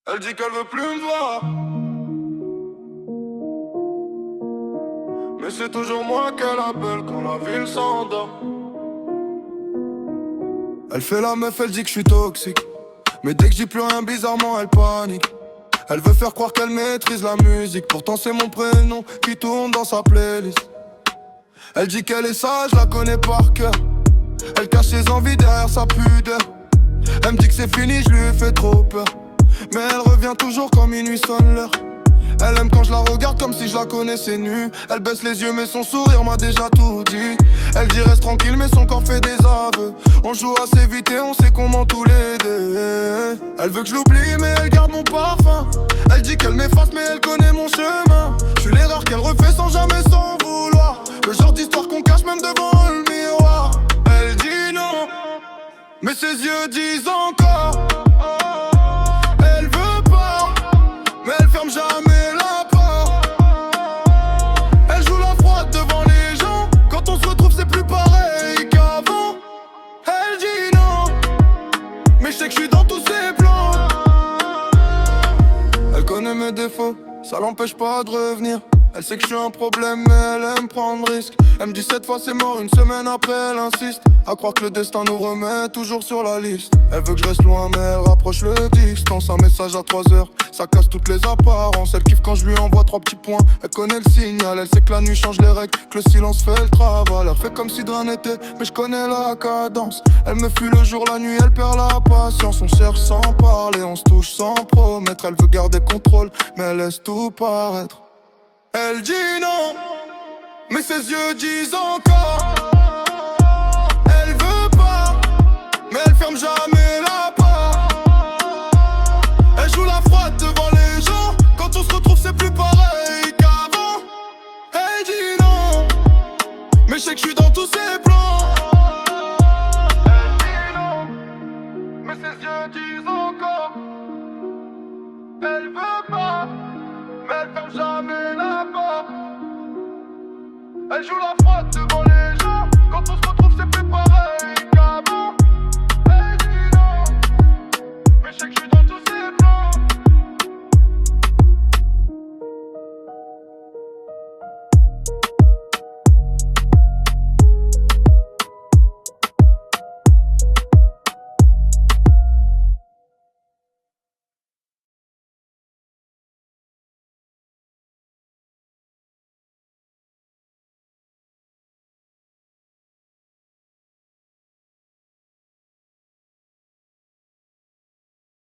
Elle dit qu'elle veut plus me voir, mais c'est toujours moi qu'elle appelle quand la ville s'endort. Elle fait la meuf, elle dit que je suis toxique, mais dès que je dis plus rien, bizarrement elle panique. Elle veut faire croire qu'elle maîtrise la musique, pourtant c'est mon prénom qui tourne dans sa playlist. Elle dit qu'elle est sage, je la connais par cœur. Elle cache ses envies derrière sa pudeur. Elle me dit que c'est fini, je lui fais trop peur, mais elle revient toujours quand minuit sonne l'heure. Elle aime quand je la regarde comme si je la connaissais nue. Elle baisse les yeux mais son sourire m'a déjà tout dit. Elle dit reste tranquille mais son corps fait des aveux. On joue assez vite et on sait comment tous les deux. Elle veut que je l'oublie mais elle garde mon parfum. Elle dit qu'elle m'efface mais elle connaît mon chemin. Je suis l'erreur qu'elle refait sans jamais s'en vouloir. Le genre d'histoire qu'on cache même devant le miroir. Elle dit non mais ses yeux disent encore. Elle veut pas mais elle ferme jamais la porte. Elle joue la froide devant les gens. Quand on se retrouve c'est plus pareil qu'avant. Elle dit non mais je sais que je suis dans tous ses plans. Elle connaît mes défauts, ça l'empêche pas de revenir. Elle sait que je suis un problème mais elle aime prendre risque. Elle me dit cette fois c'est mort, une semaine après elle insiste. À croire que le destin nous remet toujours sur la liste. Elle veut que je reste loin mais elle rapproche le distance. Un message à 3 heures, ça casse toutes les apparences. Elle kiffe quand je lui envoie 3 petits points. Elle connaît le signal, elle sait que la nuit change les règles, que le silence fait le travail. Elle fait comme si de rien n'était, mais je connais la cadence. Elle me fuit le jour, la nuit, elle perd la patience. On cherche sans parler, on se touche sans promettre. Elle veut garder contrôle, mais elle laisse tout paraître. Elle dit non, mais ses yeux disent encore. Elle veut pas, mais elle ferme jamais la porte. Elle joue la froide devant les gens. Quand on se retrouve c'est plus pareil qu'avant. Elle dit non, mais je sais que je suis dans tous ses plans. Elle dit non, mais ses yeux disent encore. Elle veut pas, mais elle ferme jamais la porte. Elle joue la froide devant les gens. Quand on se retrouve c'est plus pareil qu'avant. Elle dit non, mais je sais que je suis